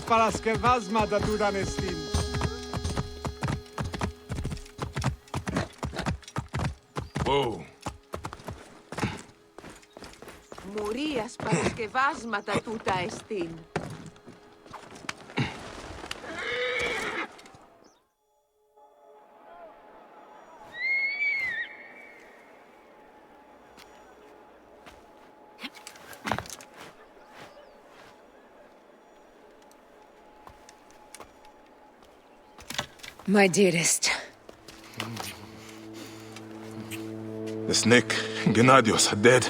παρασκευάσματα του ήταν εστίν. Whoa. Μουρίας παρασκευάσματα τούτα εστίν. My dearest. The snake, Gennadios, are dead.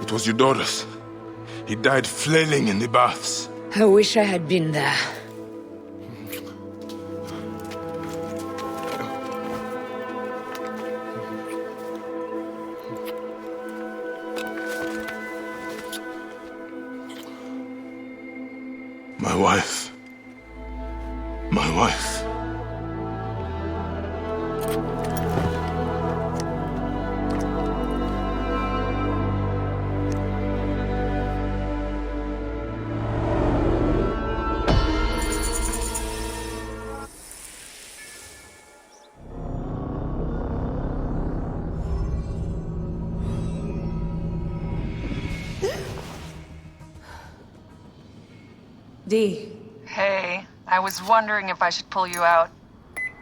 It was Eudoros. He died flailing in the baths. I wish I had been there. My wife. My wife. Dee. Hey, I was wondering if I should pull you out.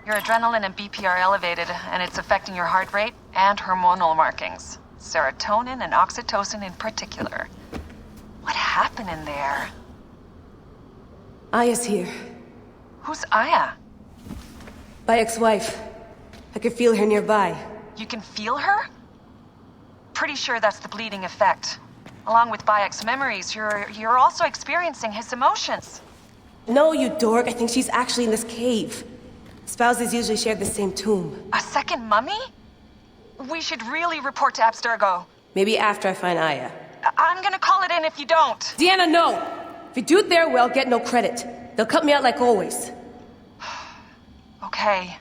Your adrenaline and BP are elevated, and it's affecting your heart rate and hormonal markings. Serotonin and oxytocin in particular. What happened in there? Aya's here. Who's Aya? Bayek's wife. I could feel her nearby. You can feel her? Pretty sure that's the bleeding effect. Along with Bayek's memories, you're also experiencing his emotions. No, you dork. I think she's actually in this cave. Spouses usually share the same tomb. A second mummy? We should really report to Abstergo. Maybe after I find Aya. I'm gonna call it in if you don't. Deanna, no! If you do it their way, I'll get no credit. They'll cut me out like always. Okay.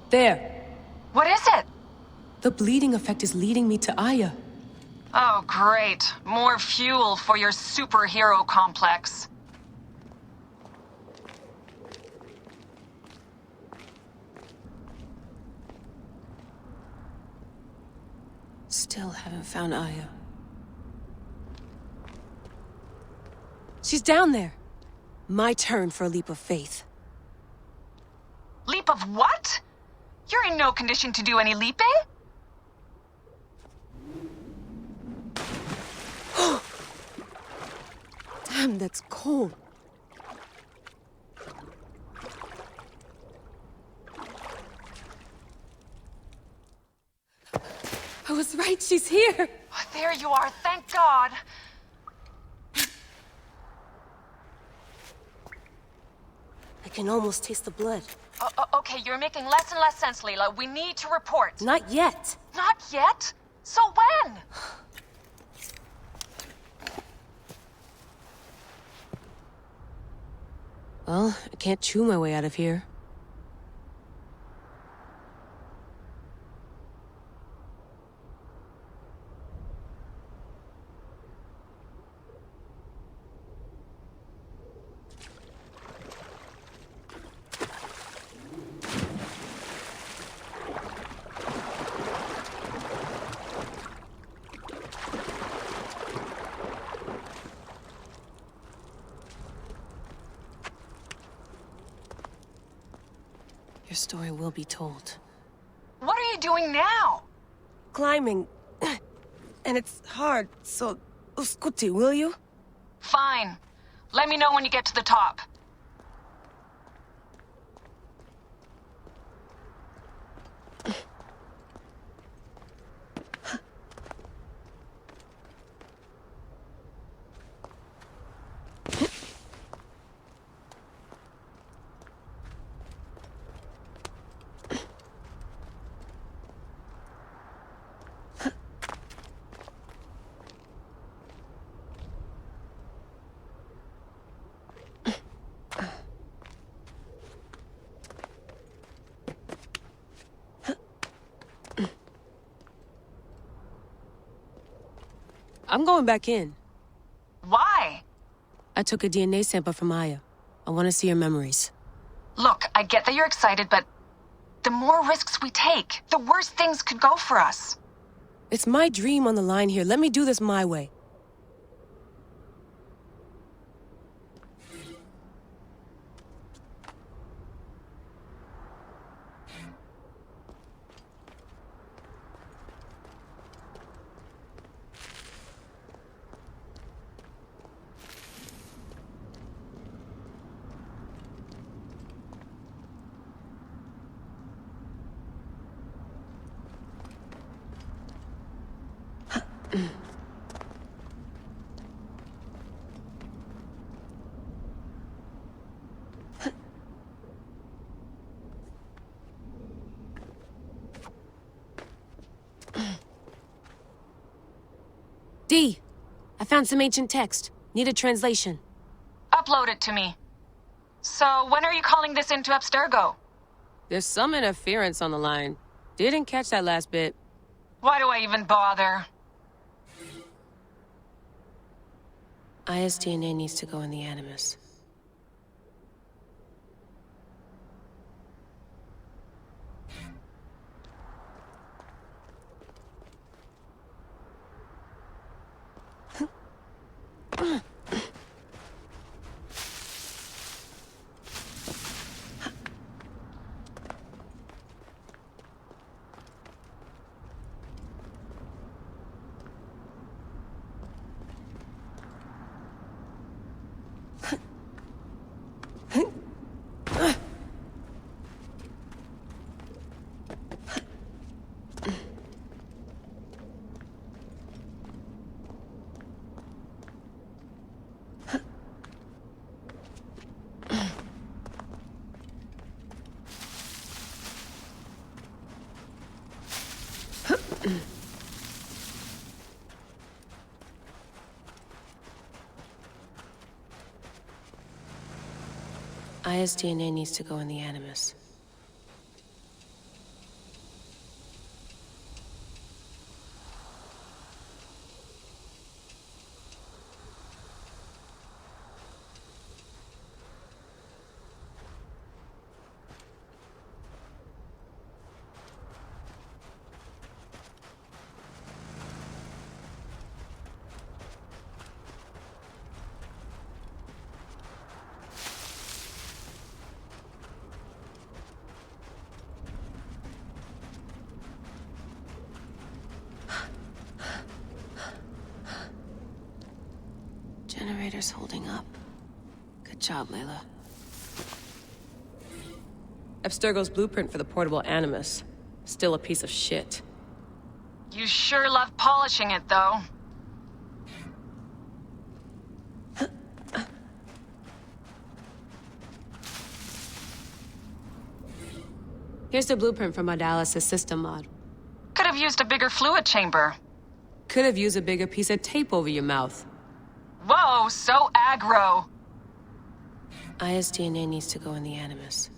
There. What is it? The bleeding effect is leading me to Aya. Oh, great. More fuel for your superhero complex. Still haven't found Aya. She's down there. My turn for a leap of faith. Leap of what? You're in no condition to do any leaping. Damn, that's cold. I was right, she's here. Oh, there you are, thank God. I can almost taste the blood. Okay, you're making less and less sense, Leela. We need to report. Not yet. Not yet? So when? Well, I can't chew my way out of here. Your story will be told. What are you doing now? Climbing. And it's hard, so... Uskuti, will you? Fine. Let me know when you get to the top. I'm going back in. Why? I took a DNA sample from Aya. I want to see her memories. Look, I get that you're excited, but the more risks we take, the worse things could go for us. It's my dream on the line here. Let me do this my way. D, I found some ancient text. Need a translation. Upload it to me. So, when are you calling this into Abstergo? There's some interference on the line. Didn't catch that last bit. Why do I even bother? Aya's DNA needs to go in the Animus. Aya's DNA needs to go in the Animus. Generator's holding up. Good job, Layla. Abstergo's blueprint for the portable Animus. Still a piece of shit. You sure love polishing it, though. Here's the blueprint for my dialysis system mod. Could have used a bigger fluid chamber. Could have used a bigger piece of tape over your mouth. Whoa, so aggro. Aya's DNA needs to go in the Animus.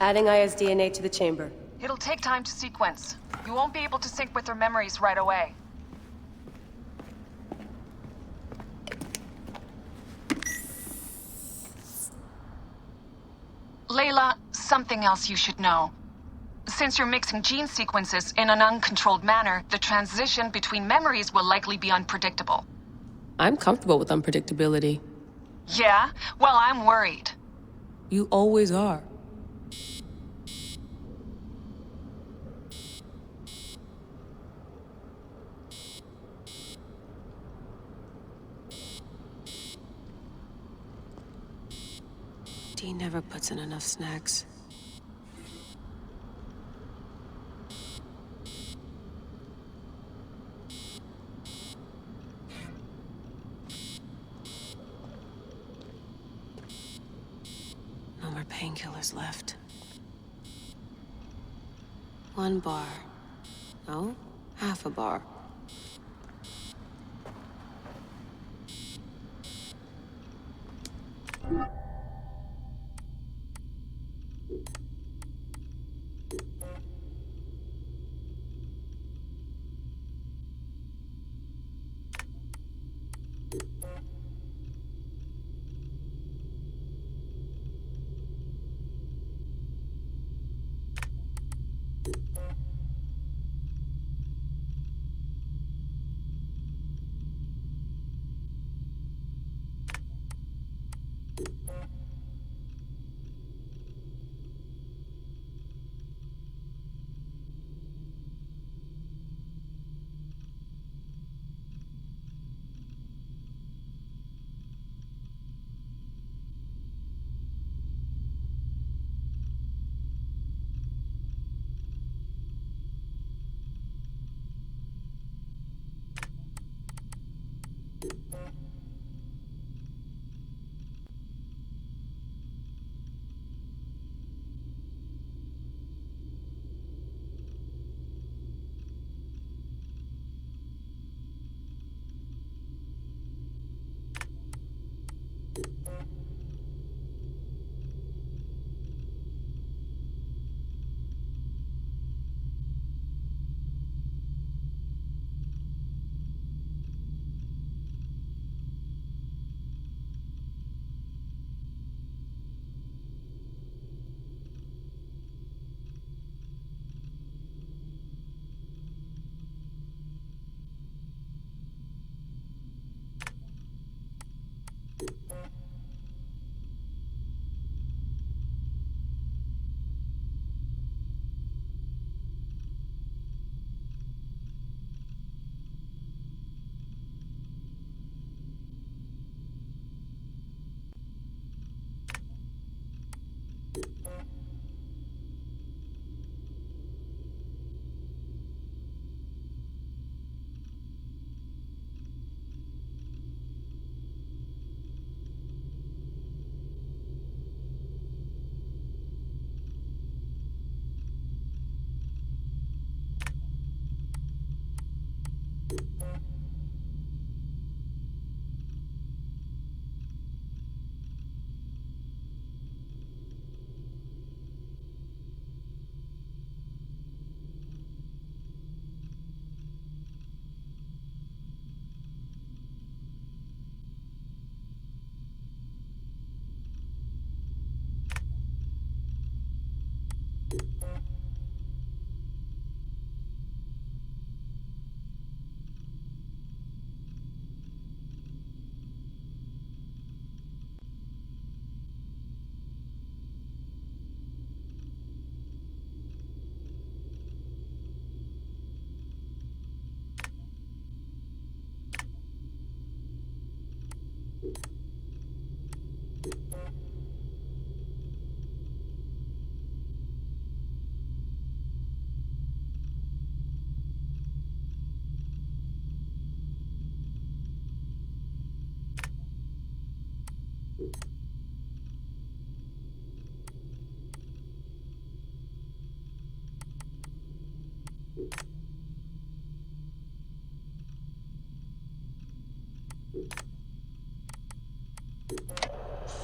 Adding Aya's DNA to the chamber. It'll take time to sequence. You won't be able to sync with her memories right away. Layla, something else you should know. Since you're mixing gene sequences in an uncontrolled manner, the transition between memories will likely be unpredictable. I'm comfortable with unpredictability. Yeah? Well, I'm worried. You always are. Dee never puts in enough snacks. No more painkillers left. 1 bar. No, half a bar.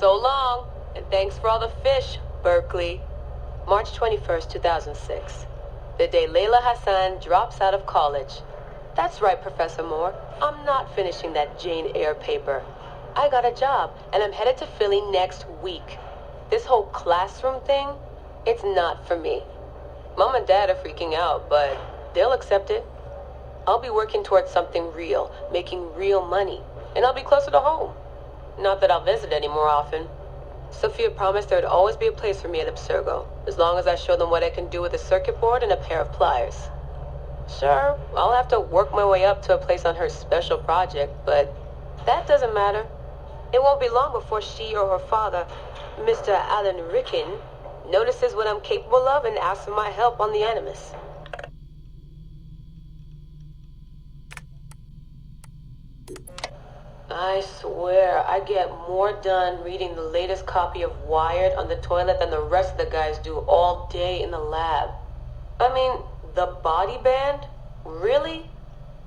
So long, and thanks for all the fish, Berkeley. March 21st, 2006. The day Layla Hassan drops out of college. That's right, Professor Moore. I'm not finishing that Jane Eyre paper. I got a job, and I'm headed to Philly next week. This whole classroom thing, it's not for me. Mom and Dad are freaking out, but they'll accept it. I'll be working towards something real, making real money, and I'll be closer to home. Not that I'll visit any more often. Sophia promised there'd always be a place for me at Abstergo, as long as I show them what I can do with a circuit board and a pair of pliers. Sure, I'll have to work my way up to a place on her special project, but that doesn't matter. It won't be long before she or her father, Mr. Alan Ricken, notices what I'm capable of and asks for my help on the Animus. I swear, I get more done reading the latest copy of Wired on the toilet than the rest of the guys do all day in the lab. I mean, the body band? Really?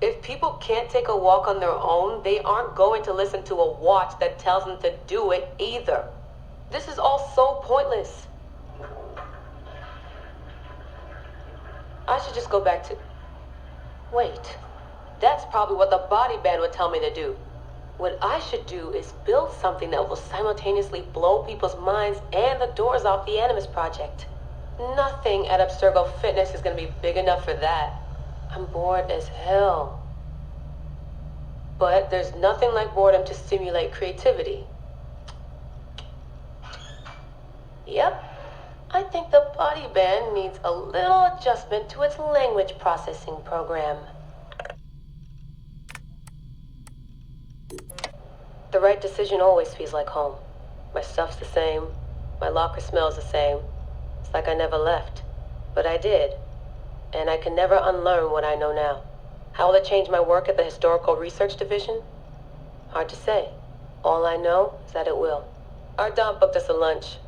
If people can't take a walk on their own, they aren't going to listen to a watch that tells them to do it either. This is all so pointless. I should just go back to... Wait, that's probably what the body band would tell me to do. What I should do is build something that will simultaneously blow people's minds and the doors off the Animus Project. Nothing at Abstergo Fitness is gonna be big enough for that. I'm bored as hell. But there's nothing like boredom to stimulate creativity. Yep. I think the body band needs a little adjustment to its language processing program. The right decision always feels like home. My stuff's the same. My locker smells the same. It's like I never left. But I did. And I can never unlearn what I know now. How will it change my work at the Historical Research Division? Hard to say. All I know is that it will. Our Dom booked us a lunch.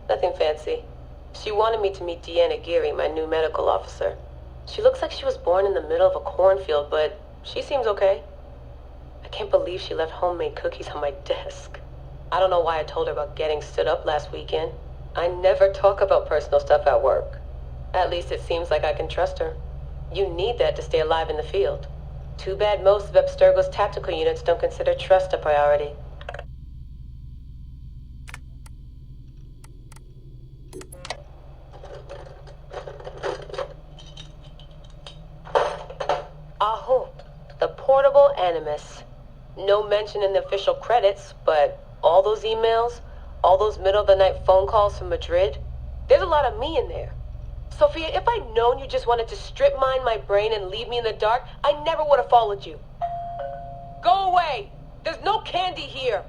Nothing fancy. She wanted me to meet Deanna Geary, my new medical officer. She looks like she was born in the middle of a cornfield, but she seems okay. I can't believe she left homemade cookies on my desk. I don't know why I told her about getting stood up last weekend. I never talk about personal stuff at work. At least it seems like I can trust her. You need that to stay alive in the field. Too bad most of Abstergo's tactical units don't consider trust a priority. Aho, the portable Animus. No mention in the official credits, but all those emails, all those middle-of-the-night phone calls from Madrid, there's a lot of me in there. Sophia, if I'd known you just wanted to strip mine my brain and leave me in the dark, I never would have followed you. Go away! There's no candy here!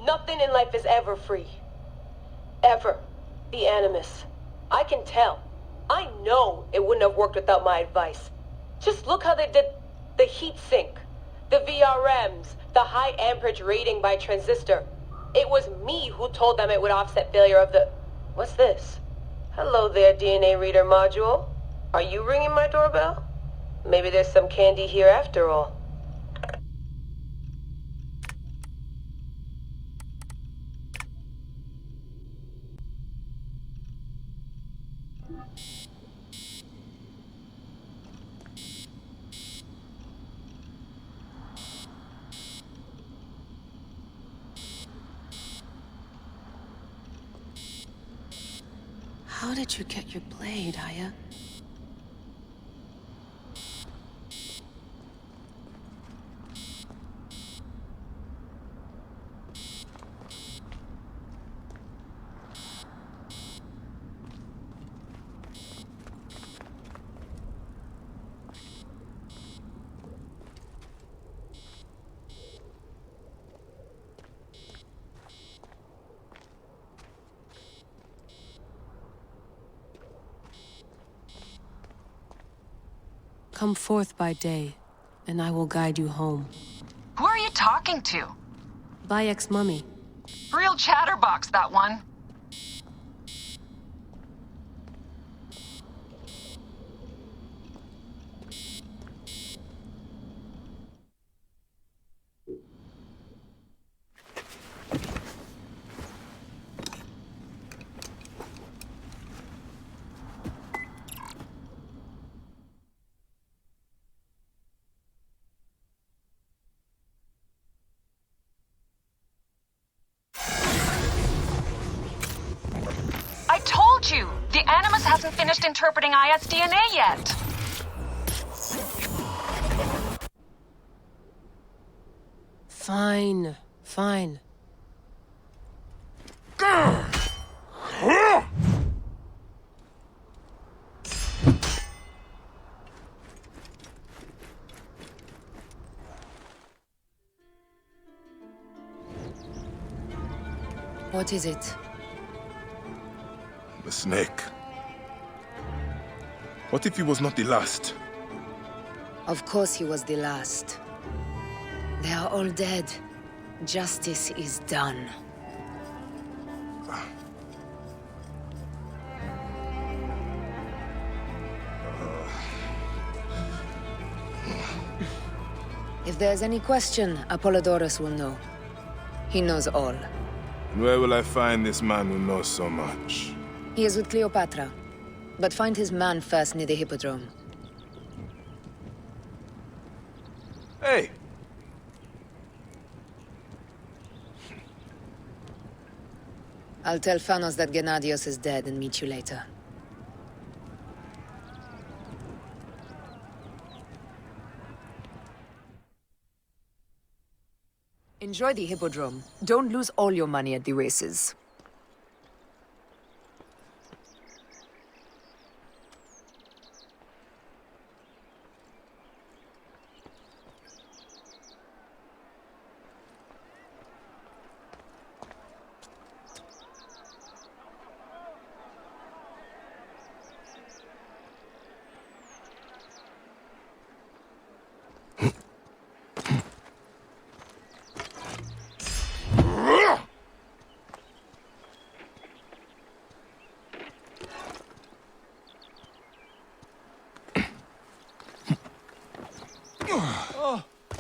Nothing in life is ever free. Ever. The Animus. I can tell. I know it wouldn't have worked without my advice. Just look how they did the heat sink, the VRMs, the high amperage rating by transistor. It was me who told them it would offset failure of the... What's this? Hello there, DNA reader module. Are you ringing my doorbell? Maybe there's some candy here after all. How did you get your blade, Aya? Come forth by day, and I will guide you home. Who are you talking to? Bayek's mummy. Real chatterbox, that one. I told you! The Animus hasn't finished interpreting Aya's DNA yet! Fine, fine. What is it? The snake. What if he was not the last? Of course he was the last. They are all dead. Justice is done. If there's any question, Apollodorus will know. He knows all. And where will I find this man who knows so much? He is with Cleopatra. But find his man first near the Hippodrome. Hey! I'll tell Phanos that Gennadios is dead and meet you later. Enjoy the hippodrome. Don't lose all your money at the races.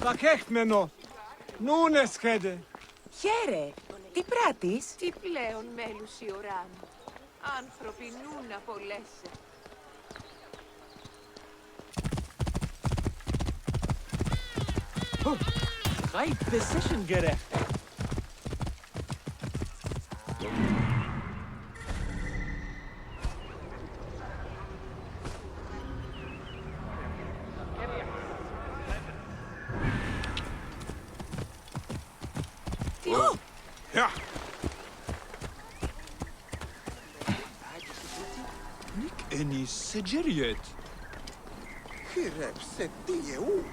Βακέχμενο. Νούνε σχέδε. Χαίρε, τι πράττεις? Τι πλέον μέλους η ουρά μου. Άνθρωποι νουν απολέσαι. Right decision gerecht. Ja. Eni seġiriet. Χειρέψε τι εού.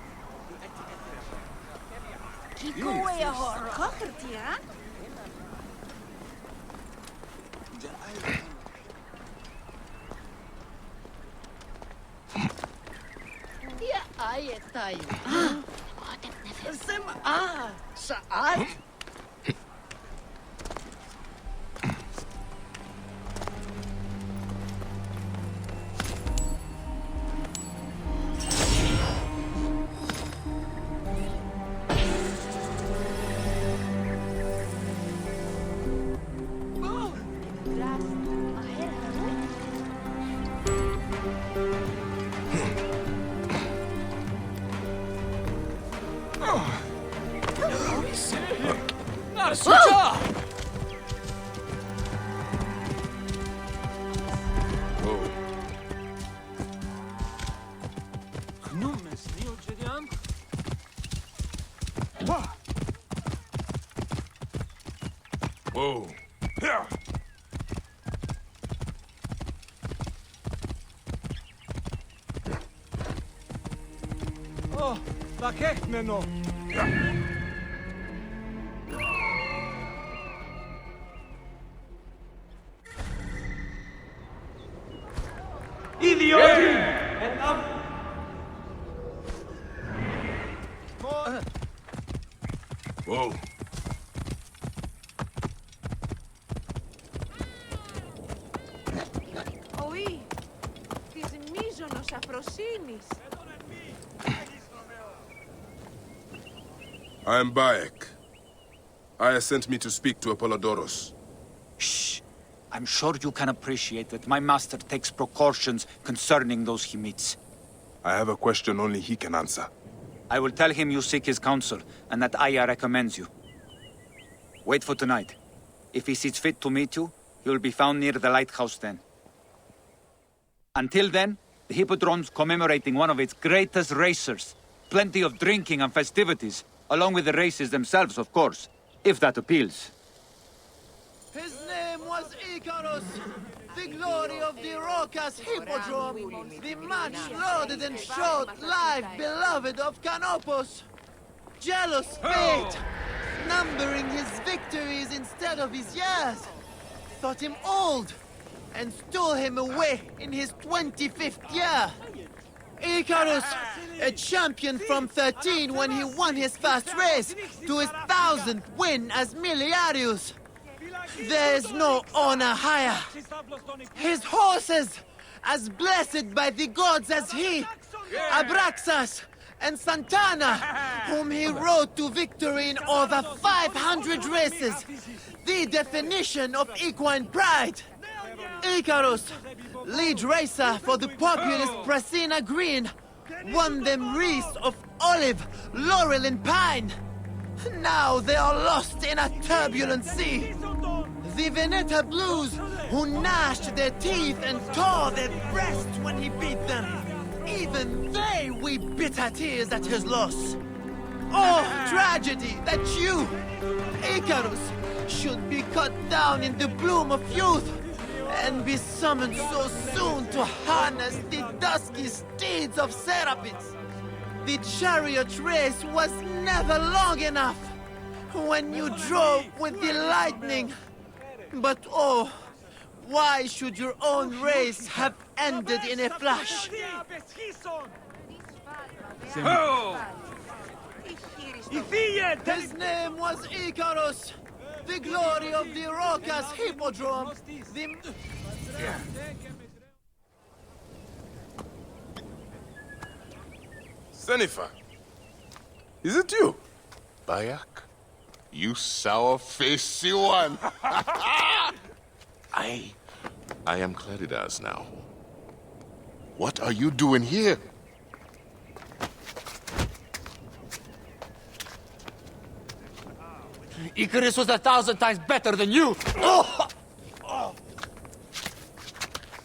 Whoa. Yeah. Oh, βακέχμενο. Ιδιώτη! Whoa. Οή, της μίζωνος αφροσύνης. I am Bayek. Aya sent me to speak to Apollodorus. Shh. I'm sure you can appreciate that my master takes precautions concerning those he meets. I have a question only he can answer. I will tell him you seek his counsel, and that Aya recommends you. Wait for tonight. If he sees fit to meet you, he will be found near the lighthouse then. Until then, the Hippodrome's commemorating one of its greatest racers. Plenty of drinking and festivities, along with the races themselves, of course, if that appeals. His name was Icarus, the glory of the Rocas Hippodrome, the much lauded and short life beloved of Canopus. Jealous fate, numbering his victories instead of his years, thought him old and stole him away in his 25th year. Icarus, a champion from 13 when he won his first race, to his 1000th win as Miliarius. There's no honor higher. His horses, as blessed by the gods as he, Abraxas and Santana, whom he rode to victory in over 500 races, the definition of equine pride. Icarus, lead racer for the populous Prasina Green, won them wreaths of olive, laurel and pine. Now they are lost in a turbulent sea. The Veneta Blues, who gnashed their teeth and tore their breasts when he beat them. Even they weep bitter tears at his loss. Oh, tragedy that you, Icarus, should be cut down in the bloom of youth and be summoned so soon to harness the dusky steeds of Serapis. The chariot race was never long enough when you drove with the lightning. But oh, why should your own race have ended in a flash? His name was Icarus, the glory of the Rocas Hippodrome. Sennifer, is it you? Bayek? You sour-faced Siwan! I am Claridas now. What are you doing here? Icarus was 1,000 times better than you!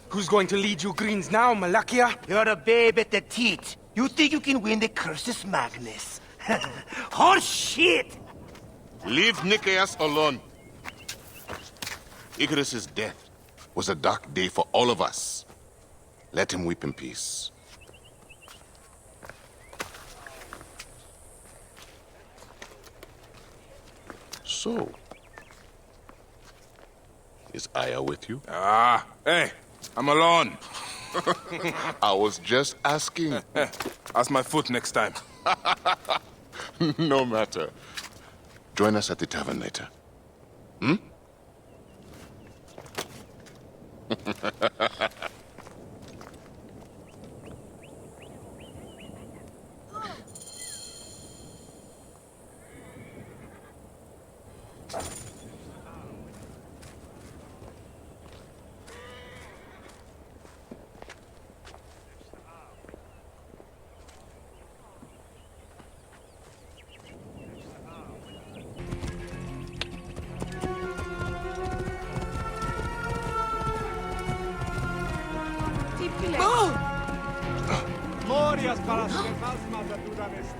Who's going to lead you Greens now, Malakia? You're a babe at the teat. You think you can win the Cursus Magnus? Horse shit! Leave Nicaeus alone. Icarus's death was a dark day for all of us. Let him weep in peace. So, is Aya with you? Hey, I'm alone. I was just asking. Ask my foot next time. No matter. Join us at the tavern later. Hmm? Glorias para las almas de Budapest.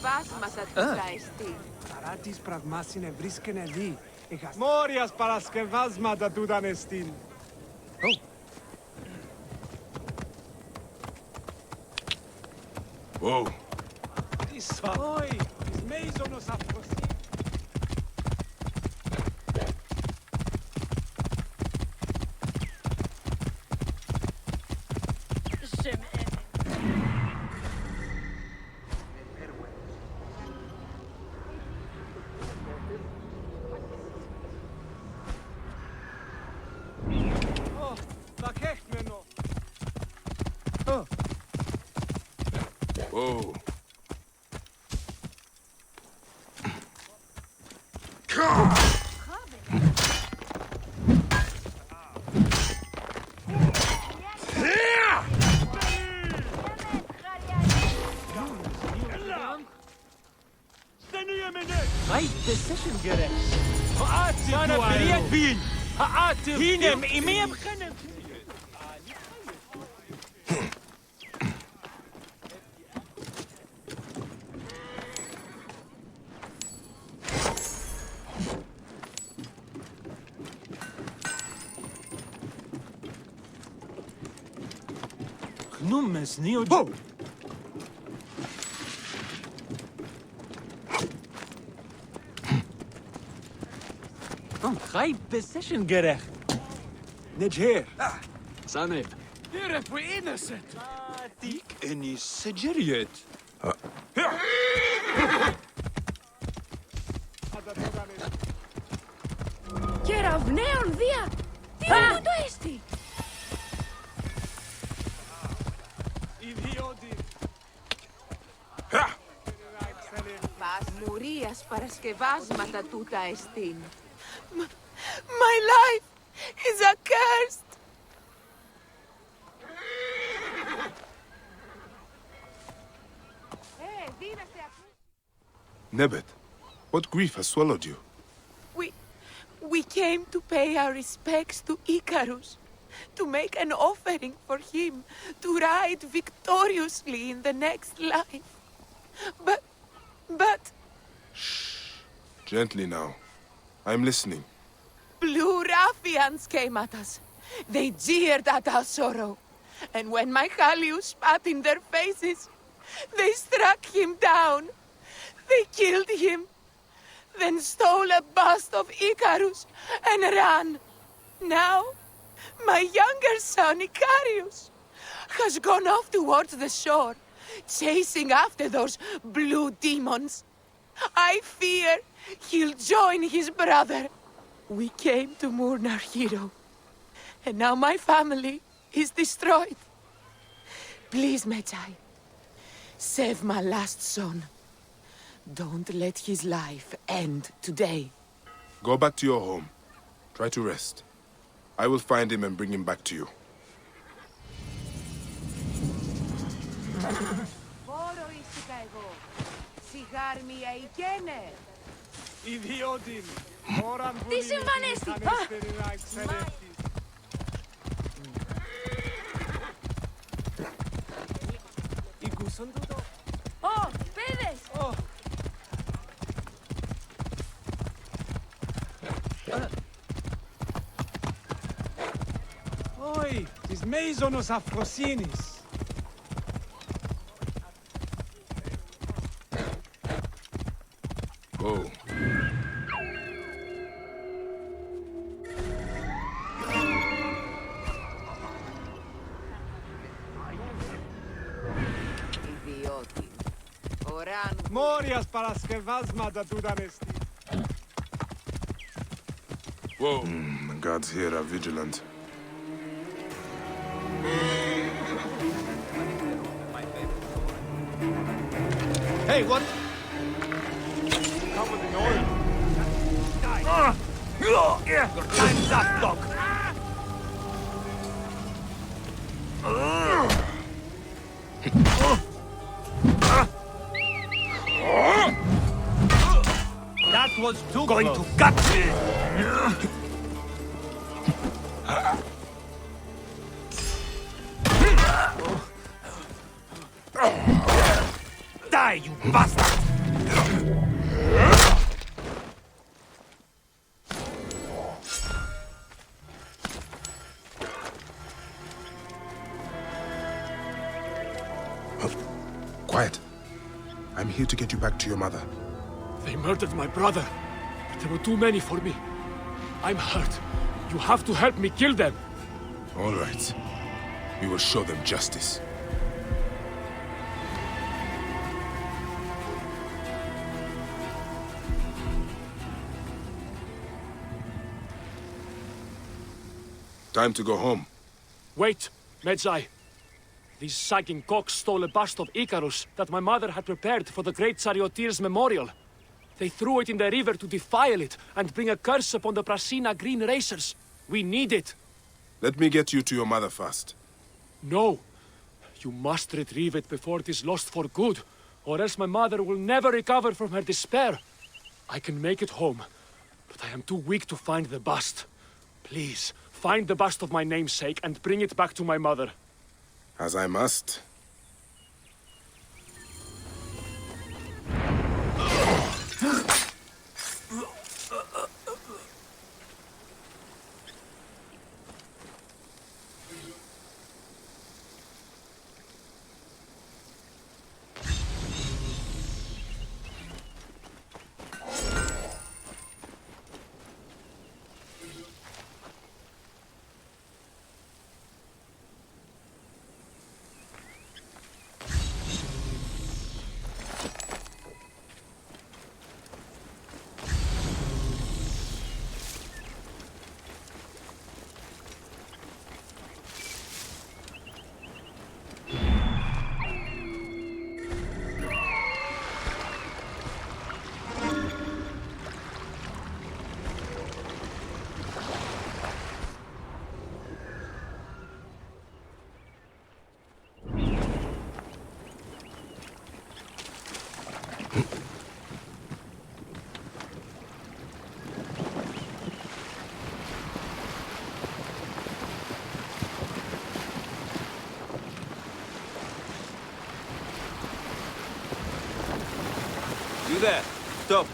παρασκευάσματα του θα εστί. Παρά τις πραγμάς είναι βρίσκενε δι. Μόριας παρασκευάσματα του ήταν εστίν. Whoa. Τις φαόι, τις μέιζονος αφροσί. Whoa. Right decision gerecht. Sana beriet bin. Haatif. Hinem imem khanem. Knummes neo. Right decision gerecht. Medjay. Sanib. You're for innocent. Dik eni sejeriet. Κεραυναίων δια! Τι είναι το έστι! Ιδιώτη. Πασμουρίας παρασκευάσματα τούτα εστίν. My life is accursed! Nebet, what grief has swallowed you? We came to pay our respects to Icarus, to make an offering for him to ride victoriously in the next life. But... Shh. Gently now. I'm listening. Blue ruffians came at us. They jeered at our sorrow. And when my Callius spat in their faces, they struck him down. They killed him. Then stole a bust of Icarus and ran. Now, my younger son, Icarius, has gone off towards the shore, chasing after those blue demons. I fear he'll join his brother. We came to mourn our hero, and now my family is destroyed. Please, Medjay, save my last son. Don't let his life end today. Go back to your home. Try to rest. I will find him and bring him back to you. Ιδιώτη. Τι συμβανέστη! Ήκουσαν τούτο. Ω, παιδες! Όχι, της μέιζονος αφροσύνης. Go. Ιδιώτη. Οράν. Μόριας παρασκευάσματα του ήταν εστί. Whoa. The guards here are vigilant. Hey, what? Come with the oil. Your time's up, dog. That was too going close. To gut me. Die, you bastard! here to get you back to your mother. They murdered my brother, but there were too many for me. I'm hurt. You have to help me kill them. All right. We will show them justice. Time to go home. Wait, Medjay. These sagging cocks stole a bust of Icarus that my mother had prepared for the great charioteer's memorial. They threw it in the river to defile it and bring a curse upon the Prasina green racers. We need it. Let me get you to your mother first. No. You must retrieve it before it is lost for good, or else my mother will never recover from her despair. I can make it home, but I am too weak to find the bust. Please, find the bust of my namesake and bring it back to my mother. As I must. You there. Stop.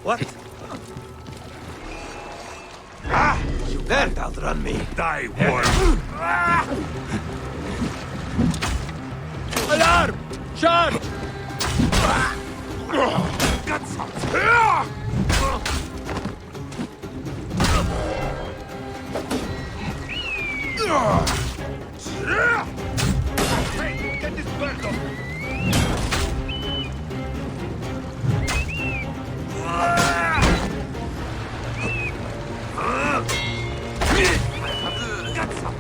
What? You can't outrun me. Die, warrior. Alarm! Charge! Got some. Hey, get this bird off. Got some.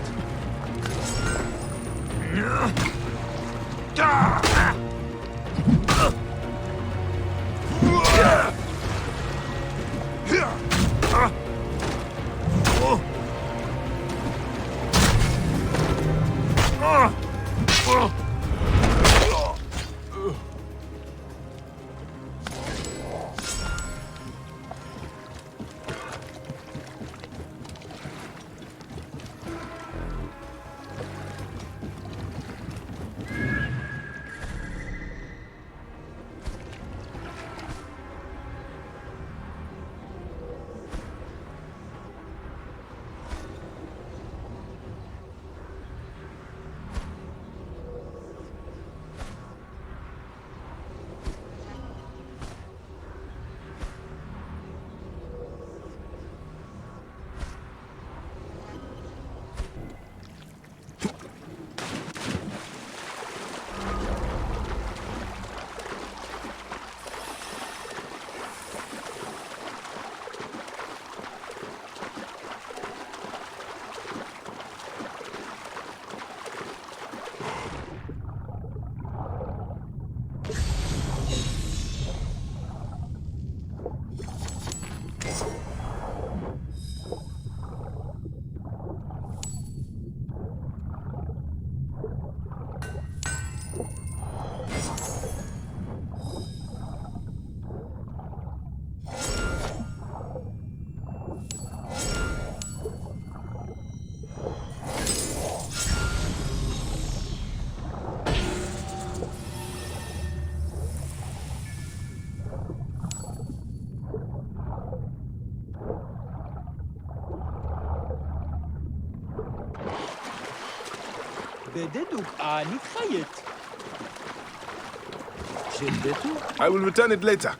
I will return it later.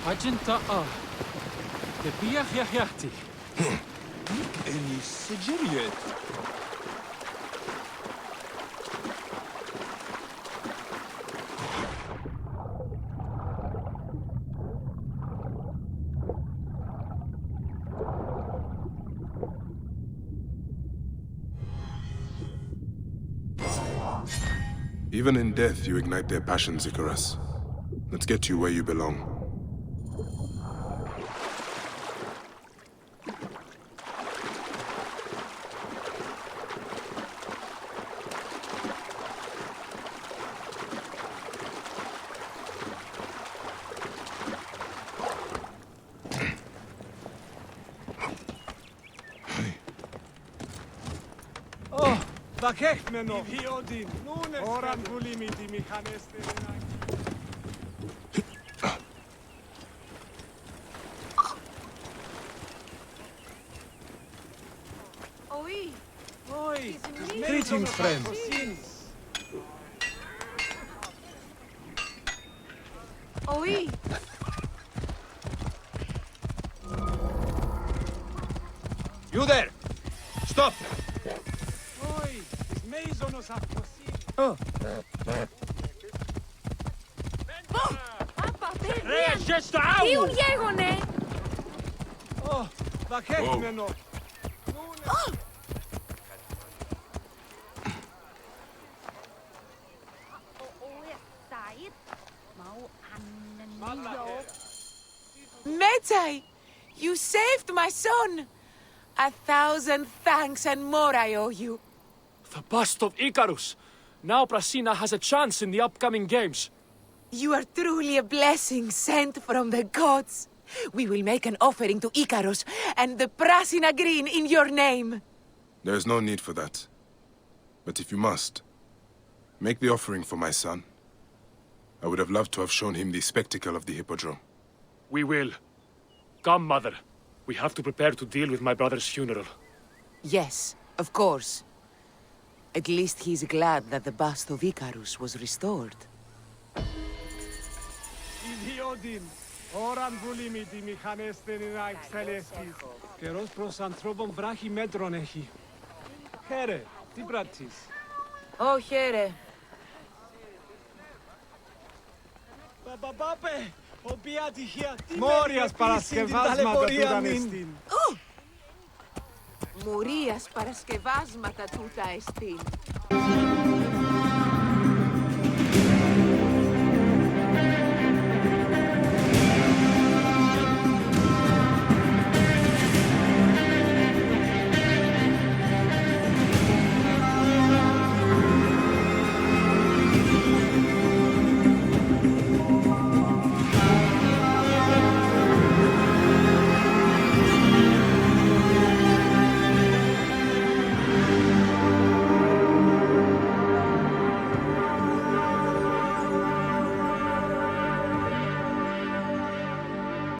Agenta A. The Bayek Yahyati. Any Sigiriet? Even in death, you ignite their passions, Icarus. Let's get you where you belong. Bakechmeno. Idiodin. Oran gulimiti michaneste. Oi. Oi. Greetings, friend. Oi. You there! Stop! Oh. Τι ουγέγονε! Oh, bakechmeno. Medjay, you saved my son! 1,000 thanks and more I owe you. The bust of Icarus. Now Prasina has a chance in the upcoming games. You are truly a blessing sent from the gods. We will make an offering to Icarus and the Prasina Green in your name. There is no need for that. But if you must, make the offering for my son. I would have loved to have shown him the spectacle of the Hippodrome. We will. Come, Mother. We have to prepare to deal with my brother's funeral. Yes, of course. At least he's glad that the bust of Icarus was restored. Idiodin. Oran gulimiti michaneste ninaik celestis. Keros prosantrobon vrachi metron echi. Here, ti bratis. Oh, here. Papapape, obia tihia. Morias παρασκευάσματα τούταν εστίν. Μουρίας παρασκευάσματα τούτα εστίν.